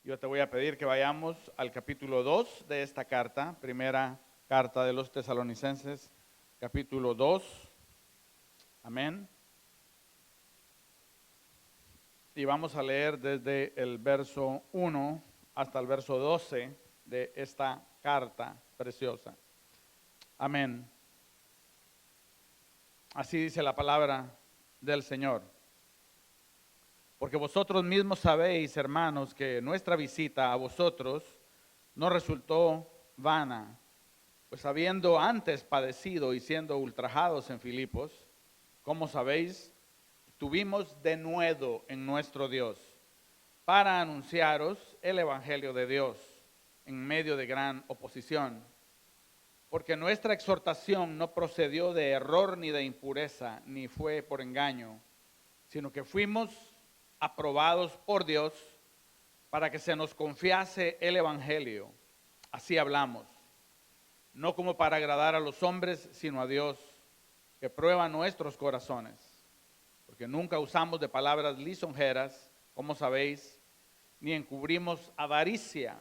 Yo te voy a pedir que vayamos al capítulo 2 de esta carta, primera carta de los Tesalonicenses, capítulo 2. Amén. Y vamos a leer desde el verso 1 hasta el verso 12 de esta carta preciosa. Amén. Así dice la palabra del Señor. Porque vosotros mismos sabéis, hermanos, que nuestra visita a vosotros no resultó vana, pues habiendo antes padecido y siendo ultrajados en Filipos, como sabéis, tuvimos denuedo en nuestro Dios para anunciaros el Evangelio de Dios en medio de gran oposición. Porque nuestra exhortación no procedió de error ni de impureza, ni fue por engaño, sino que fuimos aprobados por Dios para que se nos confiase el Evangelio. Así hablamos, no como para agradar a los hombres, sino a Dios, que prueba nuestros corazones. Porque nunca usamos de palabras lisonjeras, como sabéis, ni encubrimos avaricia.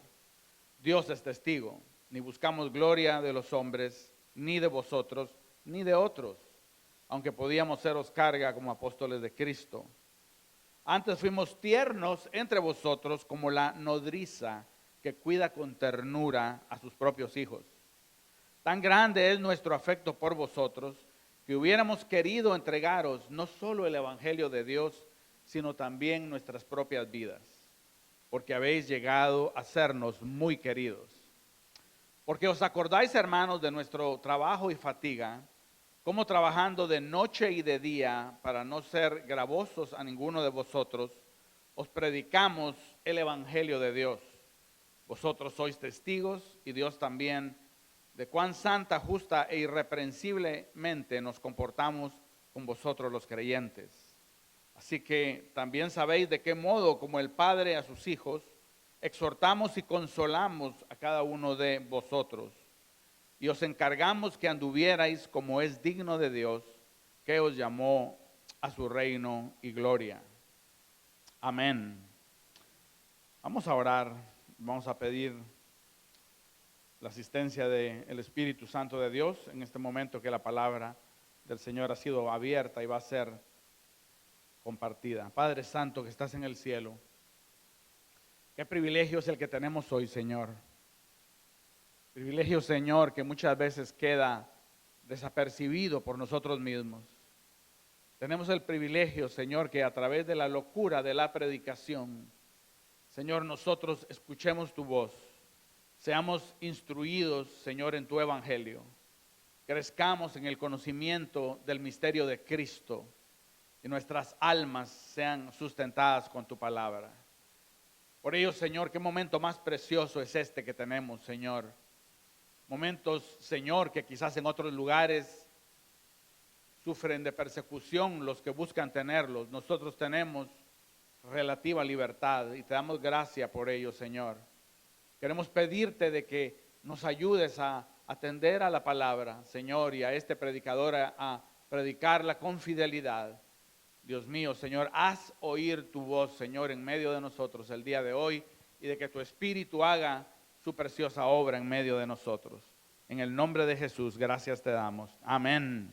Dios es testigo, ni buscamos gloria de los hombres, ni de vosotros, ni de otros, aunque podíamos seros carga como apóstoles de Cristo. Antes fuimos tiernos entre vosotros como la nodriza que cuida con ternura a sus propios hijos. Tan grande es nuestro afecto por vosotros que hubiéramos querido entregaros no solo el Evangelio de Dios, sino también nuestras propias vidas, porque habéis llegado a sernos muy queridos. Porque os acordáis, hermanos, de nuestro trabajo y fatiga, como trabajando de noche y de día para no ser gravosos a ninguno de vosotros, os predicamos el Evangelio de Dios. Vosotros sois testigos y Dios también de cuán santa, justa e irreprensiblemente nos comportamos con vosotros los creyentes. Así que también sabéis de qué modo, como el Padre a sus hijos, exhortamos y consolamos a cada uno de vosotros. Y os encargamos que anduvierais como es digno de Dios, que os llamó a su reino y gloria. Amén. Vamos a orar, vamos a pedir la asistencia del Espíritu Santo de Dios en este momento que la palabra del Señor ha sido abierta y va a ser compartida. Padre Santo que estás en el cielo, qué privilegio es el que tenemos hoy, Señor. Privilegio, Señor, que muchas veces queda desapercibido por nosotros mismos. Tenemos el privilegio, Señor, que a través de la locura de la predicación, Señor, nosotros escuchemos tu voz, seamos instruidos, Señor, en tu evangelio, crezcamos en el conocimiento del misterio de Cristo y nuestras almas sean sustentadas con tu palabra. Por ello, Señor, qué momento más precioso es este que tenemos, Señor. Momentos, Señor, que quizás en otros lugares sufren de persecución los que buscan tenerlos. Nosotros tenemos relativa libertad y te damos gracia por ello, Señor. Queremos pedirte de que nos ayudes a atender a la palabra, Señor, y a este predicador a predicarla con fidelidad. Dios mío, Señor, haz oír tu voz, Señor, en medio de nosotros el día de hoy y de que tu Espíritu haga su preciosa obra en medio de nosotros. En el nombre de Jesús, gracias te damos. Amén.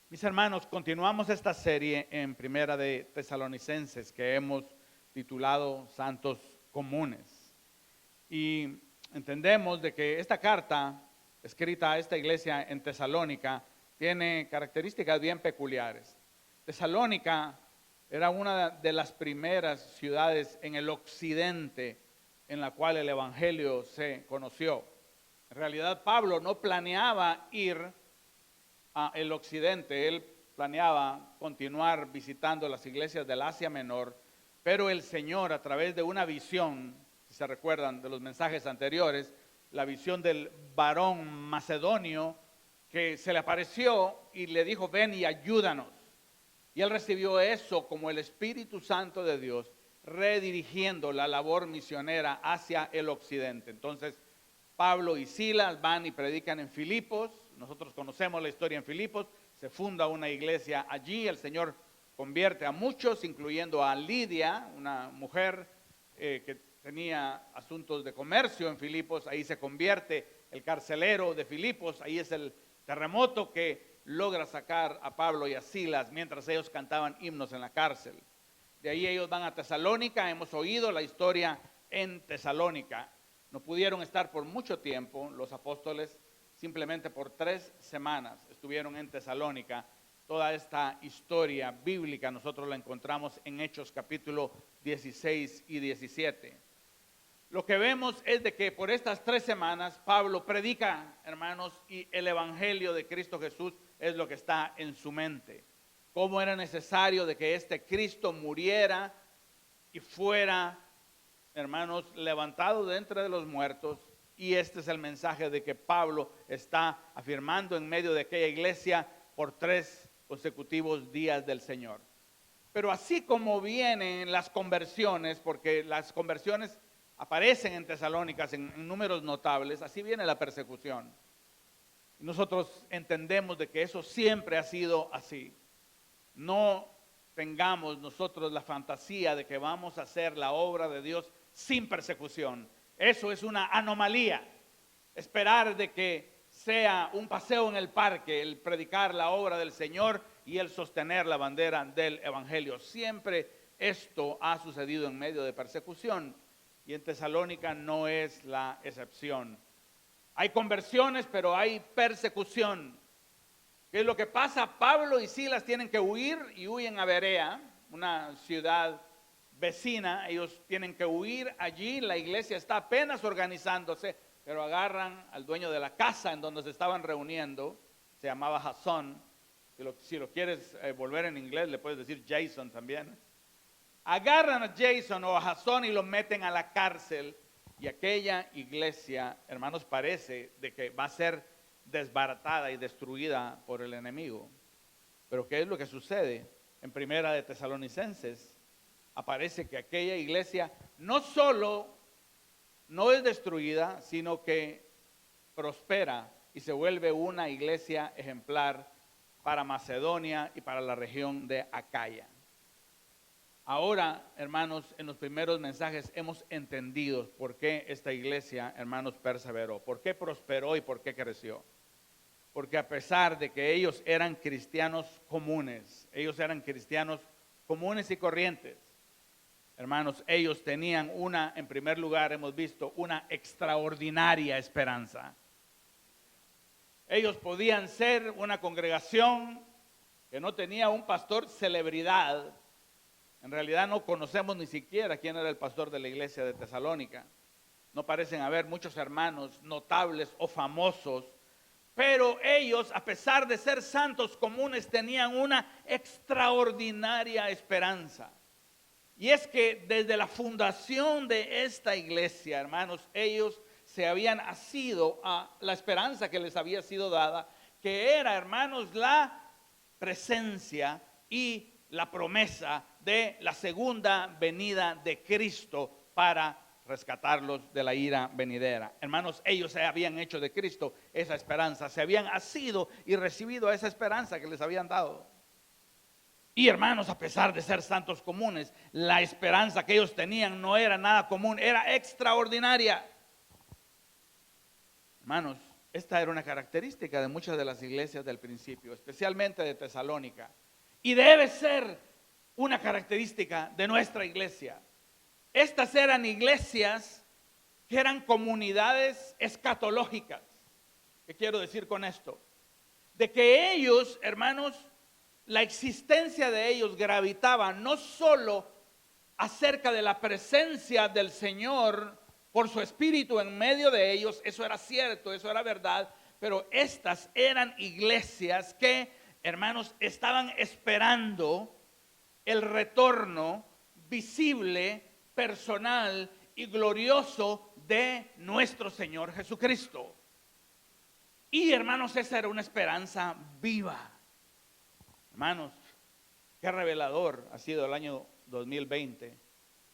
Mis hermanos, continuamos esta serie en Primera de Tesalonicenses que hemos titulado Santos Comunes. Y entendemos de que esta carta escrita a esta iglesia en Tesalónica tiene características bien peculiares. Tesalónica era una de las primeras ciudades en el occidente en la cual el evangelio se conoció. En realidad Pablo no planeaba ir al occidente, él planeaba continuar visitando las iglesias del Asia Menor, pero el Señor a través de una visión, si se recuerdan de los mensajes anteriores, la visión del varón macedonio que se le apareció y le dijo, ven y ayúdanos. Y él recibió eso como el Espíritu Santo de Dios, redirigiendo la labor misionera hacia el occidente. Entonces, Pablo y Silas van y predican en Filipos. Nosotros conocemos la historia en Filipos. Se funda una iglesia allí. El Señor convierte a muchos, incluyendo a Lidia, una mujer que tenía asuntos de comercio en Filipos, ahí se convierte el carcelero de Filipos, ahí es el terremoto que logra sacar a Pablo y a Silas mientras ellos cantaban himnos en la cárcel. De ahí ellos van a Tesalónica, hemos oído la historia en Tesalónica. No pudieron estar por mucho tiempo los apóstoles, simplemente por 3 semanas estuvieron en Tesalónica. Toda esta historia bíblica nosotros la encontramos en Hechos capítulo 16 y 17. Lo que vemos es de que por estas 3 semanas Pablo predica, hermanos, y el evangelio de Cristo Jesús es lo que está en su mente. Cómo era necesario de que este Cristo muriera y fuera, hermanos, levantado de entre los muertos. Y este es el mensaje de que Pablo está afirmando en medio de aquella iglesia por 3 consecutivos días del Señor. Pero así como vienen las conversiones, porque las conversiones aparecen en Tesalónicas en números notables, así viene la persecución. Nosotros entendemos de que eso siempre ha sido así. No tengamos nosotros la fantasía de que vamos a hacer la obra de Dios sin persecución. Eso es una anomalía. Esperar de que sea un paseo en el parque, el predicar la obra del Señor y el sostener la bandera del Evangelio. Siempre esto ha sucedido en medio de persecución y en Tesalónica no es la excepción. Hay conversiones, pero hay persecución. ¿Qué es lo que pasa? Pablo y Silas tienen que huir y huyen a Berea, una ciudad vecina. Ellos tienen que huir allí. La iglesia está apenas organizándose, pero agarran al dueño de la casa en donde se estaban reuniendo. Se llamaba Jasón. Si lo quieres volver en inglés, le puedes decir Jason también. Agarran a Jason o a Jasón y lo meten a la cárcel. Y aquella iglesia, hermanos, parece de que va a ser desbaratada y destruida por el enemigo. Pero ¿qué es lo que sucede? En Primera de Tesalonicenses aparece que aquella iglesia no solo no es destruida, sino que prospera y se vuelve una iglesia ejemplar para Macedonia y para la región de Acaya. Ahora, hermanos, en los primeros mensajes hemos entendido por qué esta iglesia, hermanos, perseveró, por qué prosperó y por qué creció. Porque a pesar de que ellos eran cristianos comunes y corrientes, hermanos, ellos tenían en primer lugar, hemos visto, una extraordinaria esperanza. Ellos podían ser una congregación que no tenía un pastor celebridad. En realidad no conocemos ni siquiera quién era el pastor de la iglesia de Tesalónica. No parecen haber muchos hermanos notables o famosos, pero ellos, a pesar de ser santos comunes, tenían una extraordinaria esperanza. Y es que desde la fundación de esta iglesia, hermanos, ellos se habían asido a la esperanza que les había sido dada, que era, hermanos, la presencia y la promesa de la segunda venida de Cristo para rescatarlos de la ira venidera. Hermanos, ellos se habían hecho de Cristo esa esperanza, se habían asido y recibido esa esperanza que les habían dado. Y hermanos, a pesar de ser santos comunes, la esperanza que ellos tenían no era nada común, era extraordinaria. Hermanos, esta era una característica de muchas de las iglesias del principio, especialmente de Tesalónica. Y debe ser una característica de nuestra iglesia. Estas eran iglesias que eran comunidades escatológicas. ¿Qué quiero decir con esto? De que ellos, hermanos, la existencia de ellos gravitaba no solo acerca de la presencia del Señor por su espíritu en medio de ellos, eso era cierto, eso era verdad, pero estas eran iglesias que, hermanos, estaban esperando el retorno visible, personal y glorioso de nuestro Señor Jesucristo. Y hermanos, esa era una esperanza viva. Hermanos, qué revelador ha sido el año 2020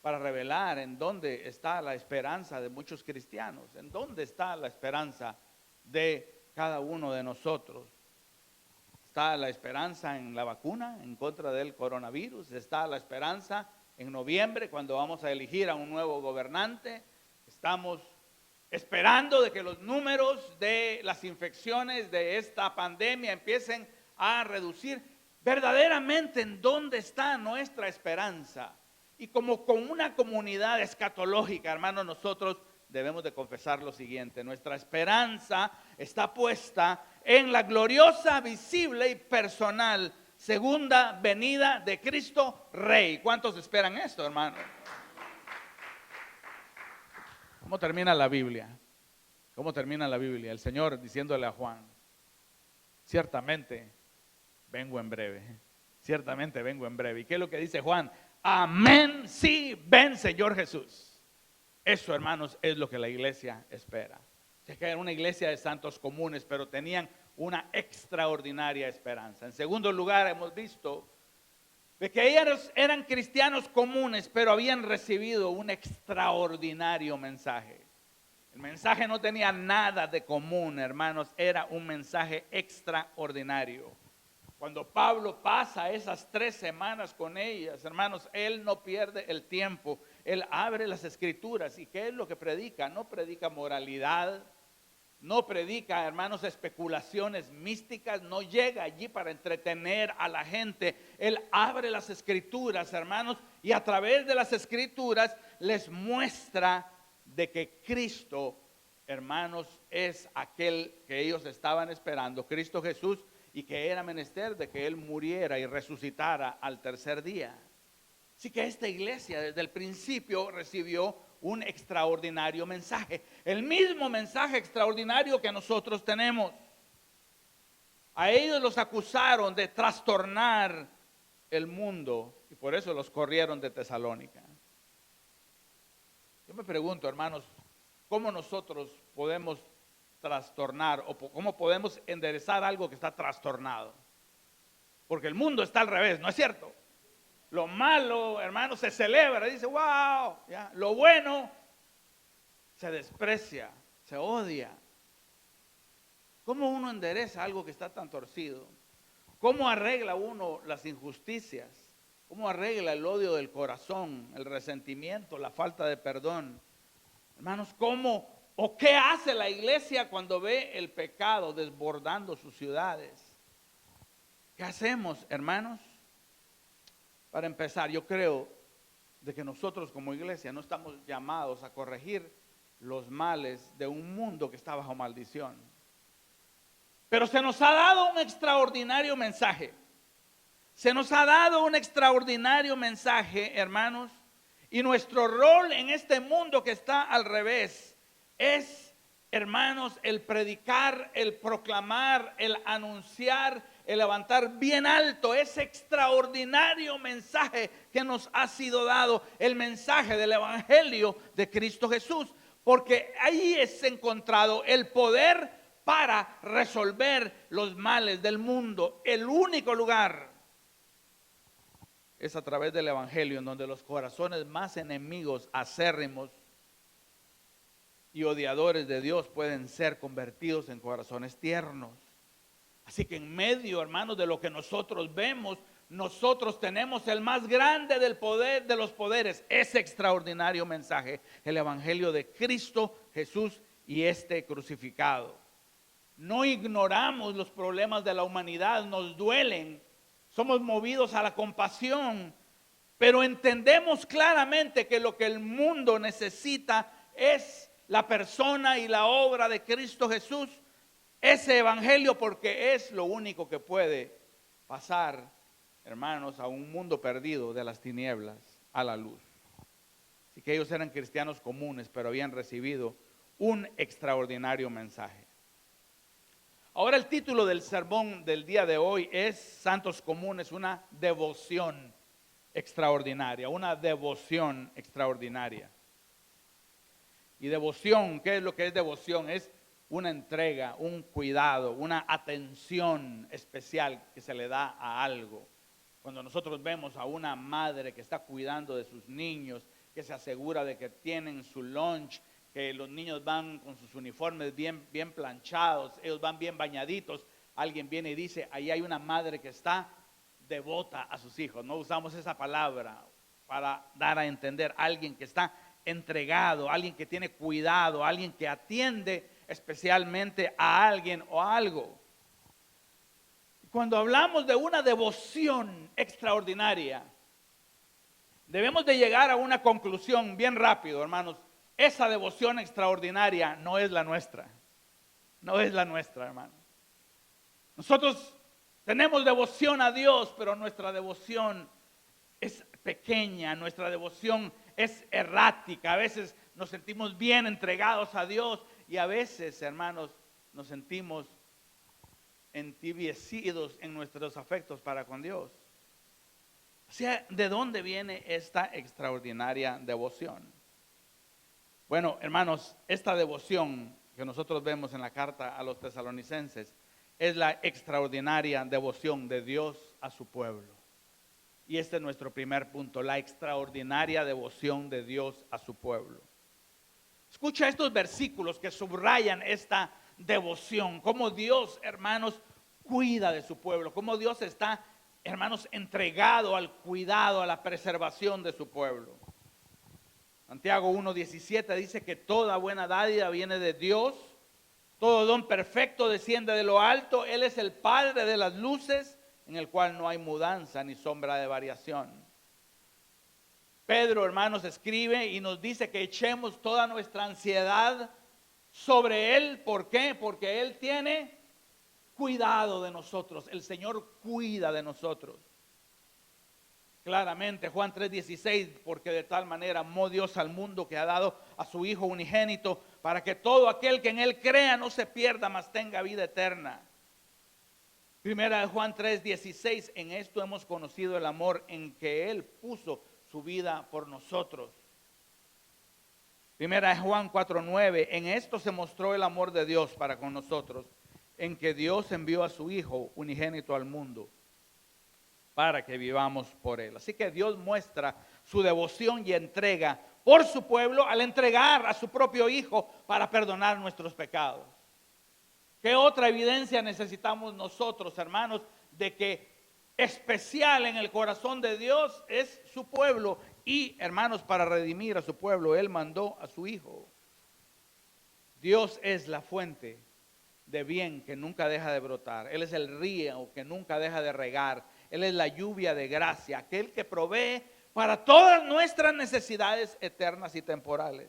para revelar en dónde está la esperanza de muchos cristianos, en dónde está la esperanza de cada uno de nosotros. Está la esperanza en la vacuna en contra del coronavirus, está la esperanza en noviembre, cuando vamos a elegir a un nuevo gobernante. Estamos esperando de que los números de las infecciones de esta pandemia empiecen a reducir. Verdaderamente, ¿en dónde está nuestra esperanza? Y como con una comunidad escatológica, hermanos, nosotros debemos de confesar lo siguiente: nuestra esperanza está puesta en la gloriosa, visible y personal segunda venida de Cristo Rey. ¿Cuántos esperan esto, hermano? ¿Cómo termina la Biblia? ¿Cómo termina la Biblia? El Señor diciéndole a Juan: ciertamente vengo en breve, ciertamente vengo en breve. ¿Y qué es lo que dice Juan? Amén, sí, ven Señor Jesús. Eso, hermanos, es lo que la iglesia espera. Es que era una iglesia de santos comunes, pero tenían una extraordinaria esperanza. En segundo lugar, hemos visto de que ellos eran cristianos comunes, pero habían recibido un extraordinario mensaje. El mensaje no tenía nada de común, hermanos, era un mensaje extraordinario. Cuando Pablo pasa esas 3 semanas con ellas, hermanos, él no pierde el tiempo. Él abre las escrituras. ¿Y qué es lo que predica? No predica moralidad, no predica, hermanos, especulaciones místicas, no llega allí para entretener a la gente. Él abre las escrituras, hermanos, y a través de las escrituras les muestra de que Cristo, hermanos, es aquel que ellos estaban esperando, Cristo Jesús, y que era menester de que Él muriera y resucitara al tercer día. Así que esta iglesia desde el principio recibió un extraordinario mensaje, el mismo mensaje extraordinario que nosotros tenemos. A ellos los acusaron de trastornar el mundo y por eso los corrieron de Tesalónica. Yo me pregunto, hermanos, ¿cómo nosotros podemos trastornar o cómo podemos enderezar algo que está trastornado? Porque el mundo está al revés, ¿no es cierto? Lo malo, hermanos, se celebra, dice, wow, ¿ya? Lo bueno se desprecia, se odia. ¿Cómo uno endereza algo que está tan torcido? ¿Cómo arregla uno las injusticias? ¿Cómo arregla el odio del corazón, el resentimiento, la falta de perdón? Hermanos, ¿cómo o qué hace la iglesia cuando ve el pecado desbordando sus ciudades? ¿Qué hacemos, hermanos? Para empezar, yo creo de que nosotros como iglesia no estamos llamados a corregir los males de un mundo que está bajo maldición. Pero se nos ha dado un extraordinario mensaje. Se nos ha dado un extraordinario mensaje, hermanos, y nuestro rol en este mundo que está al revés es, hermanos, el predicar, el proclamar, el anunciar, el levantar bien alto ese extraordinario mensaje que nos ha sido dado, el mensaje del evangelio de Cristo Jesús, porque ahí es encontrado el poder para resolver los males del mundo. El único lugar es a través del evangelio, en donde los corazones más enemigos, acérrimos y odiadores de Dios pueden ser convertidos en corazones tiernos. Así que en medio, hermanos, de lo que nosotros vemos, nosotros tenemos el más grande del poder, de los poderes, ese extraordinario mensaje, el evangelio de Cristo Jesús y este crucificado. No ignoramos los problemas de la humanidad, nos duelen, somos movidos a la compasión, pero entendemos claramente que lo que el mundo necesita es la persona y la obra de Cristo Jesús, ese evangelio, porque es lo único que puede pasar, hermanos, a un mundo perdido de las tinieblas a la luz. Así que ellos eran cristianos comunes, pero habían recibido un extraordinario mensaje. Ahora el título del sermón del día de hoy es Santos Comunes, una devoción extraordinaria, una devoción extraordinaria. Y devoción, ¿qué es lo que es devoción? Es una entrega, un cuidado, una atención especial que se le da a algo. Cuando nosotros vemos a una madre que está cuidando de sus niños, que se asegura de que tienen su lunch, que los niños van con sus uniformes bien planchados, ellos van bien bañaditos, alguien viene y dice, ahí hay una madre que está devota a sus hijos. No usamos esa palabra para dar a entender alguien que está entregado, alguien que tiene cuidado, alguien que atiende especialmente a alguien o a algo. Cuando hablamos de una devoción extraordinaria, debemos de llegar a una conclusión bien rápido, hermanos. Esa devoción extraordinaria no es la nuestra. No es la nuestra, hermanos. Nosotros tenemos devoción a Dios, pero nuestra devoción es pequeña, nuestra devoción es errática. A veces nos sentimos bien entregados a Dios y a veces, hermanos, nos sentimos entibiecidos en nuestros afectos para con Dios. O sea, ¿de dónde viene esta extraordinaria devoción? Bueno, hermanos, esta devoción que nosotros vemos en la carta a los tesalonicenses es la extraordinaria devoción de Dios a su pueblo. Y este es nuestro primer punto, la extraordinaria devoción de Dios a su pueblo. Escucha estos versículos que subrayan esta devoción, cómo Dios, hermanos, cuida de su pueblo, cómo Dios está, hermanos, entregado al cuidado, a la preservación de su pueblo. Santiago 1:17 dice que toda buena dádiva viene de Dios, todo don perfecto desciende de lo alto, Él es el Padre de las luces, en el cual no hay mudanza ni sombra de variación. Pedro, hermanos, escribe y nos dice que echemos toda nuestra ansiedad sobre Él. ¿Por qué? Porque Él tiene cuidado de nosotros. El Señor cuida de nosotros. Claramente, Juan 3:16, porque de tal manera amó Dios al mundo que ha dado a su Hijo unigénito, para que todo aquel que en Él crea no se pierda, mas tenga vida eterna. Primera de Juan 3:16, en esto hemos conocido el amor en que Él puso su vida por nosotros. Primera de Juan 4:9, en esto se mostró el amor de Dios para con nosotros, en que Dios envió a su Hijo unigénito al mundo, para que vivamos por Él. Así que Dios muestra su devoción y entrega por su pueblo al entregar a su propio Hijo para perdonar nuestros pecados. ¿Qué otra evidencia necesitamos nosotros, hermanos, de que especial en el corazón de Dios es su pueblo? Y, hermanos, para redimir a su pueblo, Él mandó a su Hijo. Dios es la fuente de bien que nunca deja de brotar. Él es el río que nunca deja de regar. Él es la lluvia de gracia, aquel que provee para todas nuestras necesidades eternas y temporales.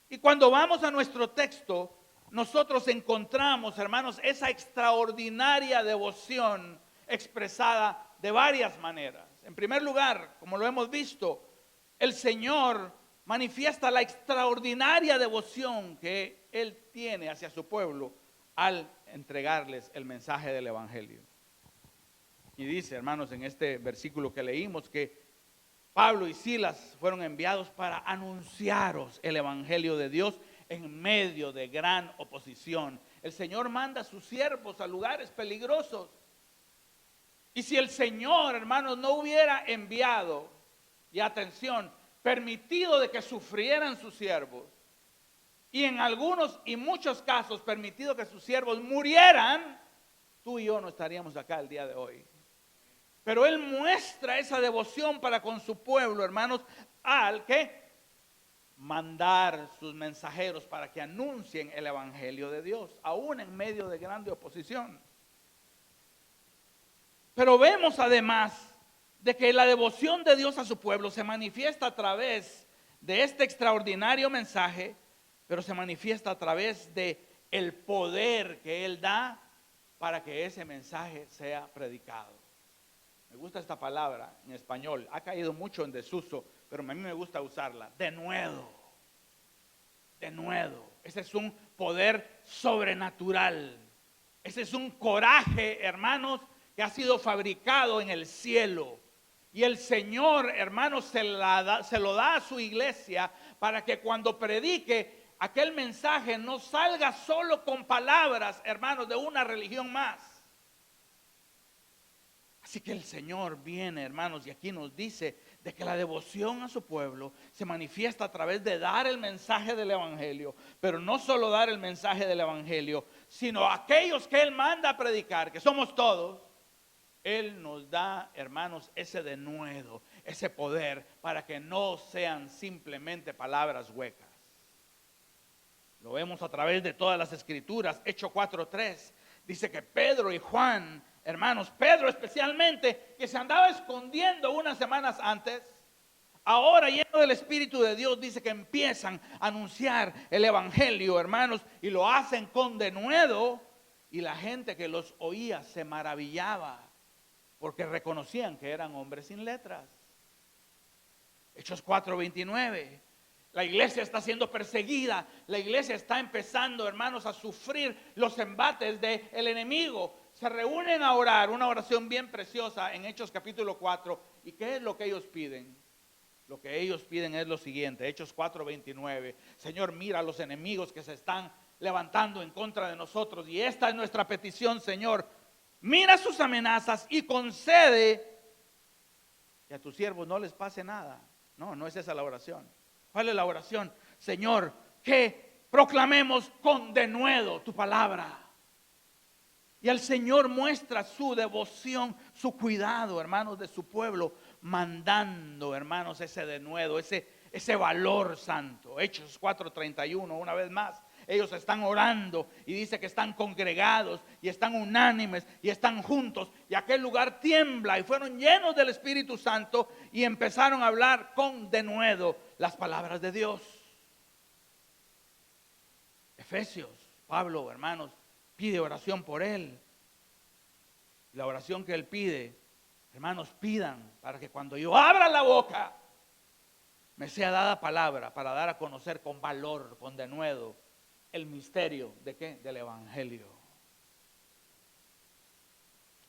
Y cuando vamos a nuestro texto, nosotros encontramos, hermanos, esa extraordinaria devoción expresada de varias maneras. En primer lugar, como lo hemos visto, el Señor manifiesta la extraordinaria devoción que Él tiene hacia su pueblo al entregarles el mensaje del Evangelio. Y dice, hermanos, en este versículo que leímos, que Pablo y Silas fueron enviados para anunciaros el Evangelio de Dios en medio de gran oposición. El Señor manda a sus siervos a lugares peligrosos. Y si el Señor, hermanos, no hubiera enviado, y atención, permitido de que sufrieran sus siervos, y en algunos y muchos casos permitido que sus siervos murieran, tú y yo no estaríamos acá el día de hoy. Pero Él muestra esa devoción para con su pueblo, hermanos, al que mandar sus mensajeros para que anuncien el Evangelio de Dios, aún en medio de grande oposición. Pero vemos además de que la devoción de Dios a su pueblo se manifiesta a través de este extraordinario mensaje, pero se manifiesta a través de el poder que Él da para que ese mensaje sea predicado. Me gusta esta palabra en español, ha caído mucho en desuso, pero a mí me gusta usarla, denuedo. Denuedo. Ese es un poder sobrenatural. Ese es un coraje, hermanos, que ha sido fabricado en el cielo. Y el Señor, hermanos, se lo da a su iglesia para que cuando predique aquel mensaje no salga solo con palabras, hermanos, de una religión más. Así que el Señor viene, hermanos, y aquí nos dice de que la devoción a su pueblo se manifiesta a través de dar el mensaje del Evangelio, pero no solo dar el mensaje del Evangelio, sino aquellos que Él manda a predicar, que somos todos, Él nos da, hermanos, ese denuedo, ese poder, para que no sean simplemente palabras huecas. Lo vemos a través de todas las escrituras. Hechos 4:3 dice que Pedro y Juan, hermanos, Pedro especialmente, que se andaba escondiendo unas semanas antes, ahora lleno del Espíritu de Dios, dice que empiezan a anunciar el Evangelio, hermanos, y lo hacen con denuedo, y la gente que los oía se maravillaba, porque reconocían que eran hombres sin letras. Hechos 4:29. La iglesia está siendo perseguida. La iglesia está empezando, hermanos, a sufrir los embates del enemigo. Se reúnen a orar, una oración bien preciosa en Hechos capítulo 4. ¿Y qué es lo que ellos piden? Lo que ellos piden es lo siguiente. Hechos 4:29. Señor, mira a los enemigos que se están levantando en contra de nosotros. Y esta es nuestra petición, Señor. Mira sus amenazas y concede que a tus siervos no les pase nada. No, no es esa la oración. ¿Cuál es la oración? Señor, que proclamemos con denuedo tu palabra. Y el Señor muestra su devoción, su cuidado, hermanos, de su pueblo, mandando, hermanos, ese denuedo, ese valor santo. Hechos 4:31, una vez más. Ellos están orando y dice que están congregados y están unánimes y están juntos. Y aquel lugar tiembla y fueron llenos del Espíritu Santo y empezaron a hablar con denuedo las palabras de Dios. Efesios, Pablo, hermanos, pide oración por él. La oración que él pide, hermanos, pidan para que cuando yo abra la boca me sea dada palabra para dar a conocer con valor, con denuedo, el misterio de ¿qué? Del Evangelio.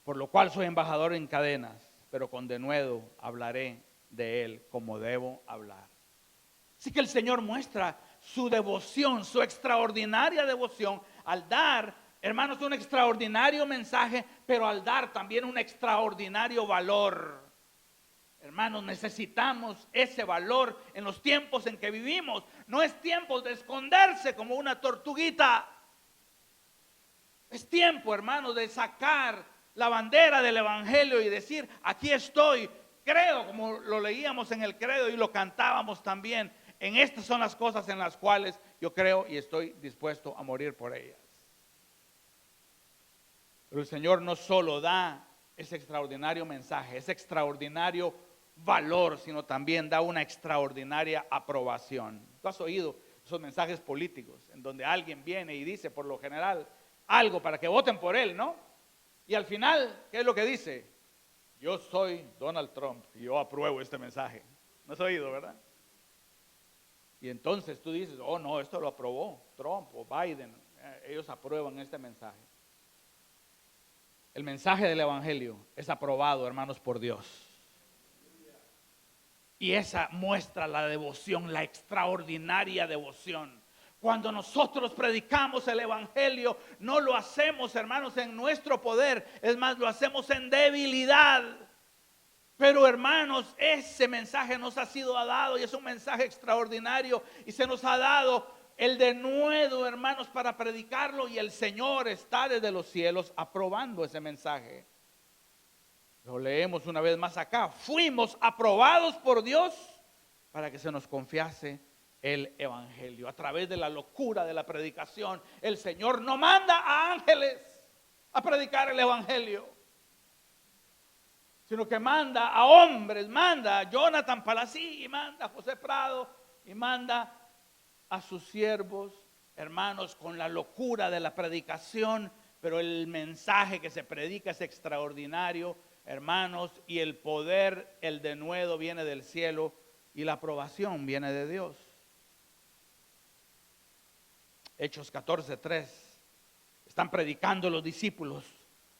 Por lo cual soy embajador en cadenas, pero con denuedo hablaré de él como debo hablar. Así que el Señor muestra su devoción, su extraordinaria devoción al dar, hermanos, un extraordinario mensaje, pero al dar también un extraordinario valor. Hermanos, necesitamos ese valor en los tiempos en que vivimos. No es tiempo de esconderse como una tortuguita. Es tiempo, hermanos, de sacar la bandera del Evangelio y decir, aquí estoy. Creo, como lo leíamos en el credo y lo cantábamos también. En estas son las cosas en las cuales yo creo y estoy dispuesto a morir por ellas. Pero el Señor no solo da ese extraordinario mensaje, ese extraordinario valor, sino también da una extraordinaria aprobación. Tú has oído esos mensajes políticos en donde alguien viene y dice por lo general algo para que voten por él, ¿no? Y al final, ¿qué es lo que dice? Yo soy Donald Trump y yo apruebo este mensaje. ¿No has oído, verdad? Y entonces tú dices, oh no, esto lo aprobó Trump o Biden, ellos aprueban este mensaje. El mensaje del Evangelio es aprobado, hermanos, por Dios. Y esa muestra la devoción, la extraordinaria devoción. Cuando nosotros predicamos el Evangelio, no lo hacemos, hermanos, en nuestro poder. Es más, lo hacemos en debilidad. Pero, hermanos, ese mensaje nos ha sido dado y es un mensaje extraordinario. Y se nos ha dado el denuedo, hermanos, para predicarlo. Y el Señor está desde los cielos aprobando ese mensaje. Lo leemos una vez más acá. Fuimos aprobados por Dios para que se nos confiase el Evangelio. A través de la locura de la predicación, el Señor no manda a ángeles a predicar el Evangelio, sino que manda a hombres, manda a Jonathan Palací, y manda a José Prado, y manda a sus siervos, hermanos, con la locura de la predicación, pero el mensaje que se predica es extraordinario, hermanos, y el poder, el denuedo viene del cielo y la aprobación viene de Dios. Hechos 14:3. Están predicando los discípulos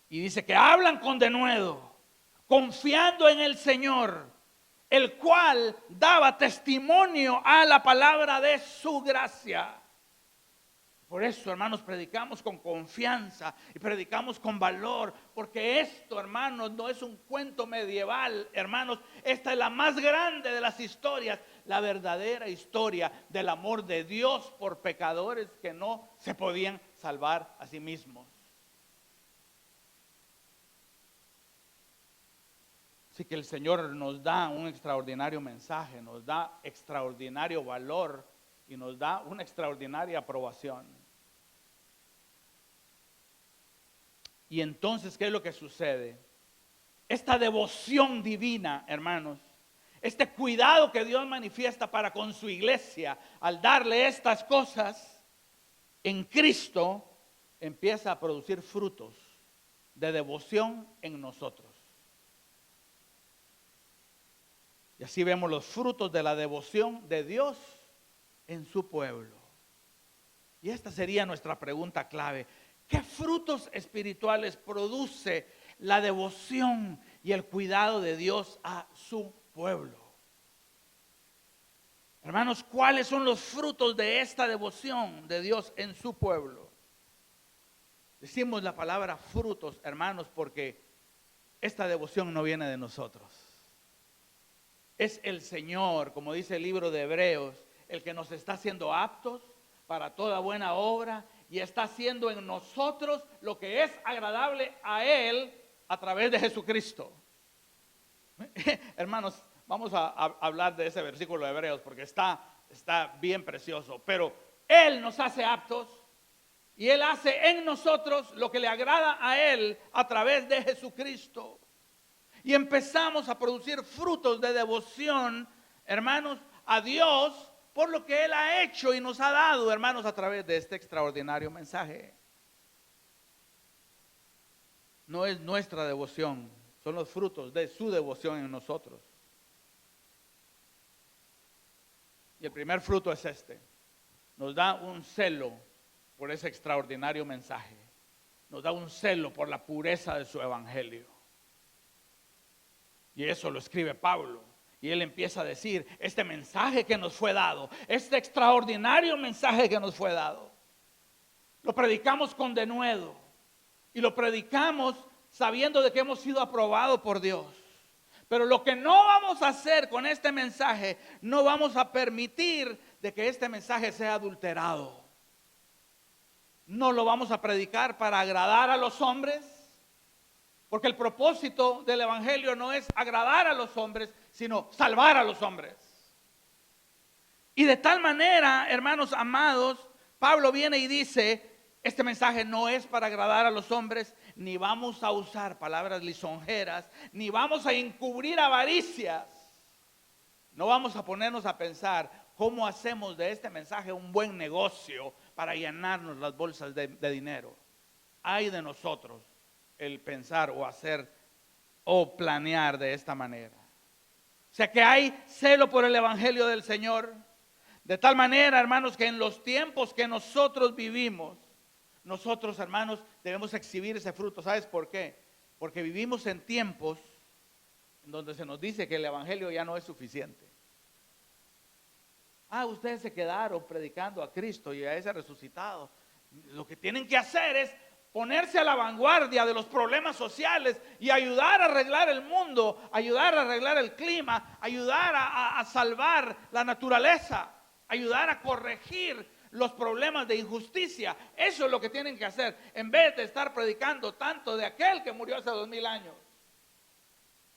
y dice que hablan con denuedo, confiando en el Señor, el cual daba testimonio a la palabra de su gracia. Por eso, hermanos, predicamos con confianza y predicamos con valor, porque esto, hermanos, no es un cuento medieval, hermanos. Esta es la más grande de las historias, la verdadera historia del amor de Dios por pecadores que no se podían salvar a sí mismos. Así que el Señor nos da un extraordinario mensaje, nos da extraordinario valor y nos da una extraordinaria aprobación. Y entonces, ¿qué es lo que sucede? Esta devoción divina, hermanos, este cuidado que Dios manifiesta para con su iglesia al darle estas cosas en Cristo, empieza a producir frutos de devoción en nosotros. Y así vemos los frutos de la devoción de Dios en su pueblo. Y esta sería nuestra pregunta clave. ¿Qué frutos espirituales produce la devoción y el cuidado de Dios a su pueblo? Hermanos, ¿cuáles son los frutos de esta devoción de Dios en su pueblo? Decimos la palabra frutos, hermanos, porque esta devoción no viene de nosotros. Es el Señor, como dice el libro de Hebreos, el que nos está haciendo aptos para toda buena obra y está haciendo en nosotros lo que es agradable a Él a través de Jesucristo. Hermanos, vamos a hablar de ese versículo de Hebreos porque está bien precioso. Pero Él nos hace aptos y Él hace en nosotros lo que le agrada a Él a través de Jesucristo. Y empezamos a producir frutos de devoción, hermanos, a Dios por lo que Él ha hecho y nos ha dado, hermanos, a través de este extraordinario mensaje. No es nuestra devoción, son los frutos de su devoción en nosotros. Y el primer fruto es este. Nos da un celo por ese extraordinario mensaje. Nos da un celo por la pureza de su evangelio. Y eso lo escribe Pablo. Y él empieza a decir, este mensaje que nos fue dado, este extraordinario mensaje que nos fue dado, lo predicamos con denuedo. Y lo predicamos sabiendo de que hemos sido aprobados por Dios. Pero lo que no vamos a hacer con este mensaje, no vamos a permitir de que este mensaje sea adulterado. No lo vamos a predicar para agradar a los hombres, porque el propósito del evangelio no es agradar a los hombres, sino salvar a los hombres. Y de tal manera, hermanos amados, Pablo viene y dice, este mensaje no es para agradar a los hombres, ni vamos a usar palabras lisonjeras, ni vamos a encubrir avaricias. No vamos a ponernos a pensar cómo hacemos de este mensaje un buen negocio para llenarnos las bolsas de dinero. Hay de nosotros el pensar o hacer o planear de esta manera. O sea que hay celo por el evangelio del Señor. De tal manera, hermanos, que en los tiempos que nosotros vivimos, nosotros, hermanos, debemos exhibir ese fruto. ¿Sabes por qué? Porque vivimos en tiempos en donde se nos dice que el evangelio ya no es suficiente. Ustedes se quedaron predicando a Cristo y a ese resucitado. Lo que tienen que hacer es ponerse a la vanguardia de los problemas sociales y ayudar a arreglar el mundo, ayudar a arreglar el clima, ayudar a salvar la naturaleza, ayudar a corregir los problemas de injusticia. Eso es lo que tienen que hacer, en vez de estar predicando tanto de aquel que murió hace 2000 años.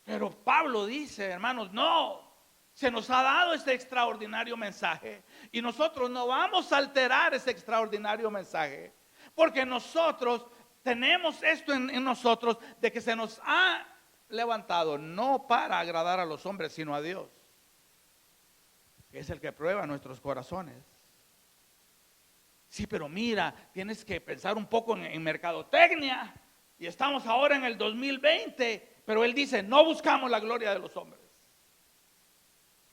Pero Pablo dice, hermanos, no. Se nos ha dado este extraordinario mensaje y nosotros no vamos a alterar ese extraordinario mensaje, porque nosotros tenemos esto en nosotros de que se nos ha levantado no para agradar a los hombres, sino a Dios, que es el que prueba nuestros corazones. Sí, pero mira, tienes que pensar un poco en mercadotecnia y estamos ahora en el 2020, pero él dice, no buscamos la gloria de los hombres.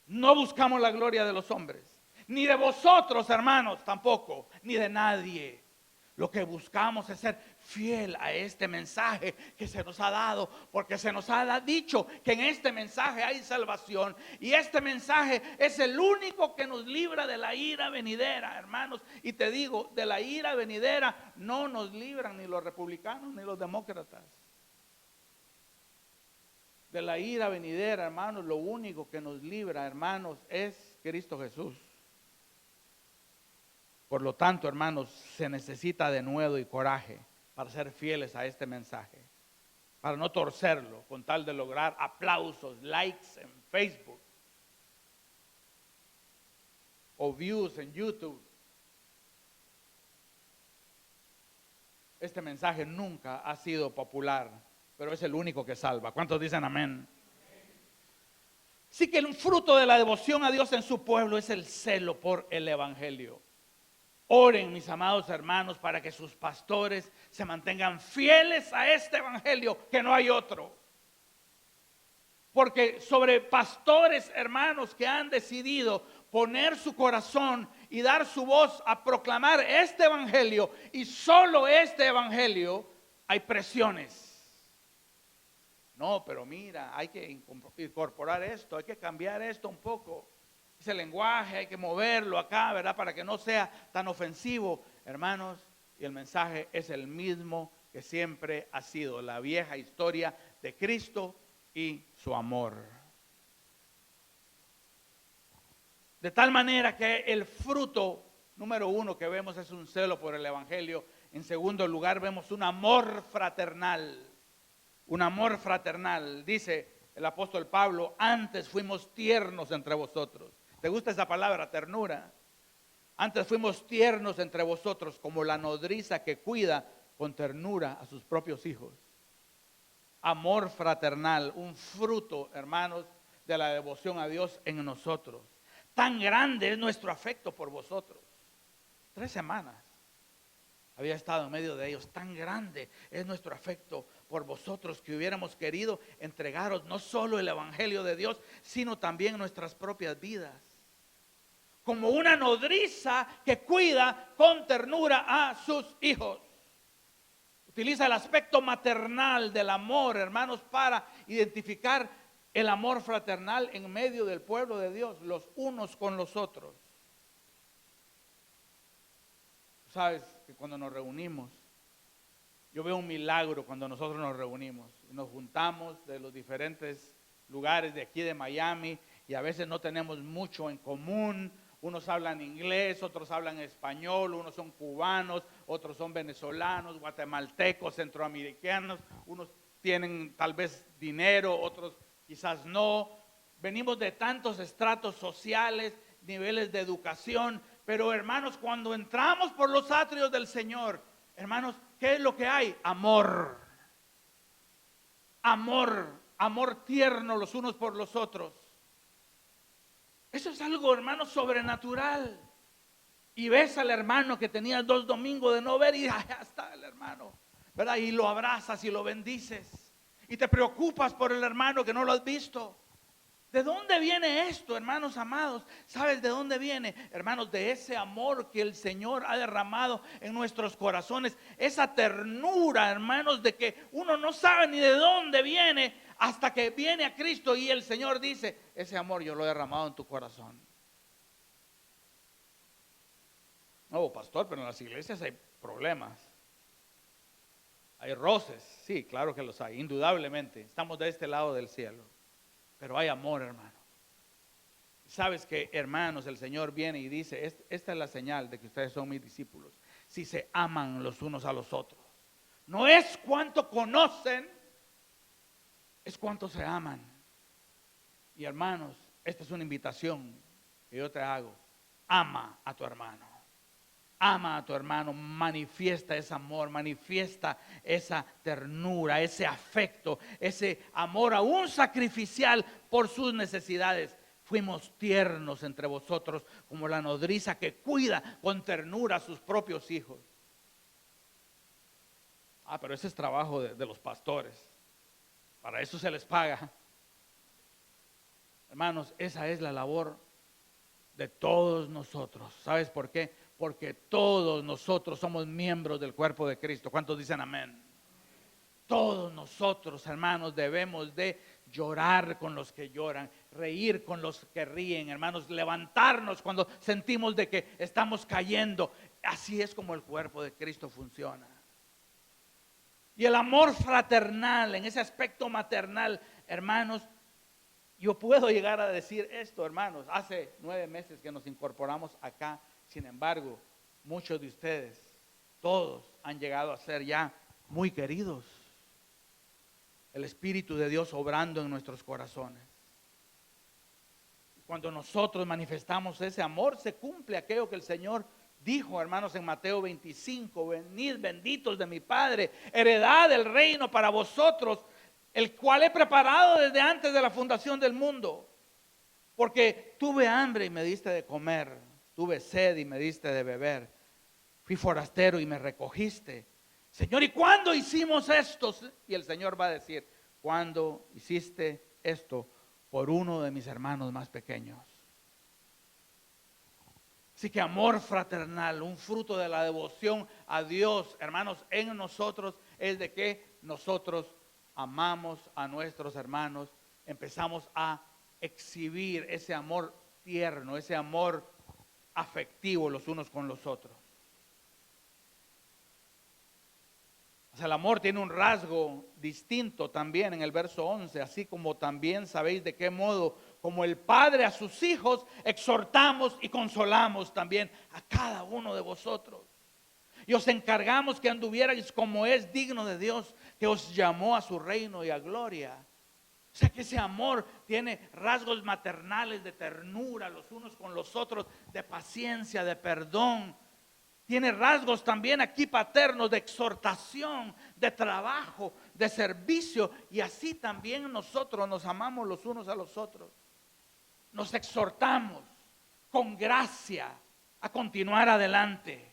No buscamos la gloria de los hombres, ni de vosotros, hermanos, tampoco, ni de nadie. Lo que buscamos es ser fiel a este mensaje que se nos ha dado, porque se nos ha dicho que en este mensaje hay salvación, y este mensaje es el único que nos libra de la ira venidera, hermanos. Y te digo, de la ira venidera no nos libran ni los republicanos ni los demócratas. De la ira venidera, hermanos, lo único que nos libra, hermanos, es Cristo Jesús. Por lo tanto, hermanos, se necesita denuedo y coraje para ser fieles a este mensaje. para no torcerlo, con tal de lograr aplausos, likes en Facebook o views en YouTube. Este mensaje nunca ha sido popular, pero es el único que salva. ¿Cuántos dicen amén? Sí, que el fruto de la devoción a Dios en su pueblo es el celo por el evangelio. Oren, mis amados hermanos, para que sus pastores se mantengan fieles a este evangelio, que no hay otro. Porque sobre pastores, hermanos, que han decidido poner su corazón y dar su voz a proclamar este evangelio, y solo este evangelio, hay presiones. No, pero mira, hay que incorporar esto, hay que cambiar esto un poco. Ese lenguaje hay que moverlo acá, ¿verdad? Para que no sea tan ofensivo, hermanos. Y el mensaje es el mismo que siempre ha sido, la vieja historia de Cristo y su amor. De tal manera que el fruto número uno que vemos es un celo por el evangelio. En segundo lugar vemos un amor fraternal. Un amor fraternal. Dice el apóstol Pablo, antes fuimos tiernos entre vosotros. ¿Te gusta esa palabra, ternura? Antes fuimos tiernos entre vosotros, como la nodriza que cuida con ternura a sus propios hijos. Amor fraternal, un fruto, hermanos, de la devoción a Dios en nosotros. Tan grande es nuestro afecto por vosotros. 3 semanas había estado en medio de ellos. Tan grande es nuestro afecto por vosotros que hubiéramos querido entregaros no solo el evangelio de Dios, sino también nuestras propias vidas, como una nodriza que cuida con ternura a sus hijos. Utiliza el aspecto maternal del amor, hermanos, para identificar el amor fraternal en medio del pueblo de Dios, los unos con los otros. Sabes que cuando nos reunimos, yo veo un milagro cuando nosotros nos reunimos. Nos juntamos de los diferentes lugares de aquí de Miami y a veces no tenemos mucho en común. Unos hablan inglés, otros hablan español, unos son cubanos, otros son venezolanos, guatemaltecos, centroamericanos. Unos tienen tal vez dinero, otros quizás no. Venimos de tantos estratos sociales, niveles de educación. Pero hermanos, cuando entramos por los atrios del Señor, hermanos, ¿qué es lo que hay? Amor. Amor, amor tierno los unos por los otros. Eso es algo, hermano, sobrenatural. Y ves al hermano que tenías 2 domingos de no ver y allá está el hermano, ¿verdad? Y lo abrazas y lo bendices. Y te preocupas por el hermano que no lo has visto. ¿De dónde viene esto, hermanos amados? ¿Sabes de dónde viene? Hermanos, de ese amor que el Señor ha derramado en nuestros corazones. Esa ternura, hermanos, de que uno no sabe ni de dónde viene hasta que viene a Cristo y el Señor dice, ese amor yo lo he derramado en tu corazón. No, pastor, pero en las iglesias hay problemas. Hay roces. Sí, claro que los hay, indudablemente. Estamos de este lado del cielo. Pero hay amor, hermano. Sabes que, hermanos, el Señor viene y dice, esta es la señal de que ustedes son mis discípulos, si se aman los unos a los otros. No es cuánto conocen, es cuánto se aman. Y hermanos, esta es una invitación que yo te hago. Ama a tu hermano. Ama a tu hermano, manifiesta ese amor, manifiesta esa ternura, ese afecto, ese amor aún sacrificial por sus necesidades. Fuimos tiernos entre vosotros como la nodriza que cuida con ternura a sus propios hijos. Pero ese es trabajo de los pastores. Para eso se les paga. Hermanos, esa es la labor de todos nosotros. ¿Sabes por qué? Porque todos nosotros somos miembros del cuerpo de Cristo. ¿Cuántos dicen amén? Todos nosotros, hermanos, debemos de llorar con los que lloran, reír con los que ríen, hermanos, levantarnos cuando sentimos de que estamos cayendo. Así es como el cuerpo de Cristo funciona. Y el amor fraternal, en ese aspecto maternal, hermanos, yo puedo llegar a decir esto, hermanos. Hace 9 meses que nos incorporamos acá. Sin embargo, muchos de ustedes, todos han llegado a ser ya muy queridos. el Espíritu de Dios obrando en nuestros corazones. Cuando nosotros manifestamos ese amor, se cumple aquello que el Señor dijo, hermanos, en Mateo 25: venid benditos de mi Padre, heredad del reino para vosotros, el cual he preparado desde antes de la fundación del mundo. Porque tuve hambre y me diste de comer, tuve sed y me diste de beber, fui forastero y me recogiste. Señor, ¿y cuándo hicimos esto? Y el Señor va a decir: ¿cuándo hiciste esto por uno de mis hermanos más pequeños? Así que amor fraternal, un fruto de la devoción a Dios, hermanos, en nosotros es de que nosotros amamos a nuestros hermanos, empezamos a exhibir ese amor tierno, ese amor afectivo los unos con los otros. O sea, el amor tiene un rasgo distinto también en el verso 11, así como también sabéis de qué modo, como el Padre a sus hijos, exhortamos y consolamos también a cada uno de vosotros. Y os encargamos que anduvierais como es digno de Dios, que os llamó a su reino y a gloria. O sea que ese amor tiene rasgos maternales de ternura los unos con los otros, de paciencia, de perdón. Tiene rasgos también aquí paternos de exhortación, de trabajo, de servicio. Y así también nosotros nos amamos los unos a los otros. Nos exhortamos con gracia a continuar adelante.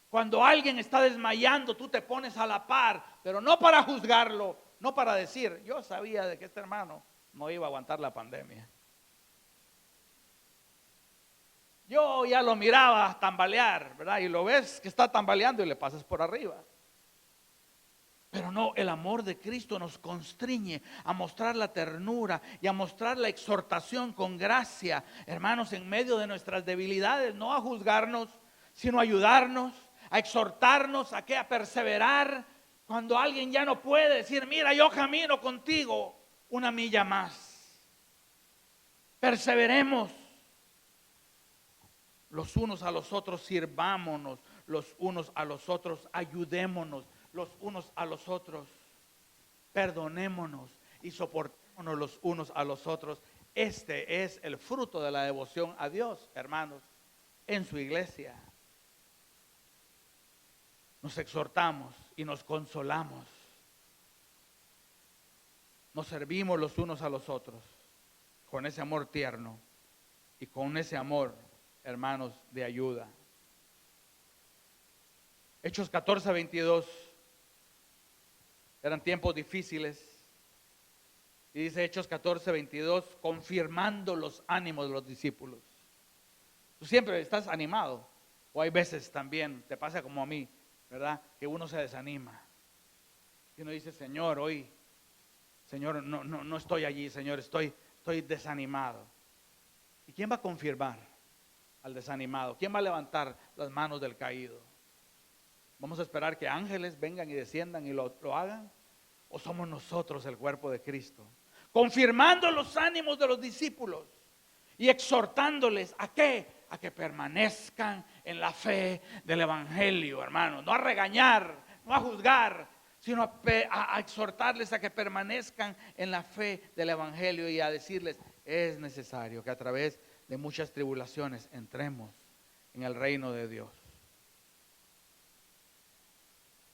Cuando alguien está desmayando, tú te pones a la par, pero no para juzgarlo, no para decir: yo sabía de que este hermano no iba a aguantar la pandemia. Yo ya lo miraba tambalear, ¿verdad? Y lo ves que está tambaleando y le pasas por arriba. Pero no, el amor de Cristo nos constriñe a mostrar la ternura y a mostrar la exhortación con gracia, hermanos, en medio de nuestras debilidades, no a juzgarnos, sino a ayudarnos, a exhortarnos a qué, a perseverar. Cuando alguien ya no puede decir: mira, yo camino contigo una milla más. Perseveremos. Los unos a los otros sirvámonos, los unos a los otros ayudémonos, los unos a los otros perdonémonos y soportémonos los unos a los otros. Este es el fruto de la devoción a Dios, hermanos, en su iglesia. Nos exhortamos y nos consolamos. Nos servimos los unos a los otros con ese amor tierno y con ese amor, hermanos, de ayuda. Hechos 14, 22. Eran tiempos difíciles. Y dice Hechos 14, 22, confirmando los ánimos de los discípulos. Tú siempre estás animado. O hay veces también, te pasa como a mí, ¿verdad? Que uno se desanima. Y uno dice: Señor, hoy, Señor, no estoy allí, Señor, estoy desanimado. ¿Y quién va a confirmar al desanimado? ¿Quién va a levantar las manos del caído? ¿Vamos a esperar que ángeles vengan y desciendan y lo hagan? ¿O somos nosotros el cuerpo de Cristo? Confirmando los ánimos de los discípulos y exhortándoles ¿a qué? A que permanezcan en la fe del evangelio, hermanos. No a regañar, no a juzgar, sino a exhortarles a que permanezcan en la fe del evangelio y a decirles: es necesario que a través de muchas tribulaciones entremos en el reino de Dios.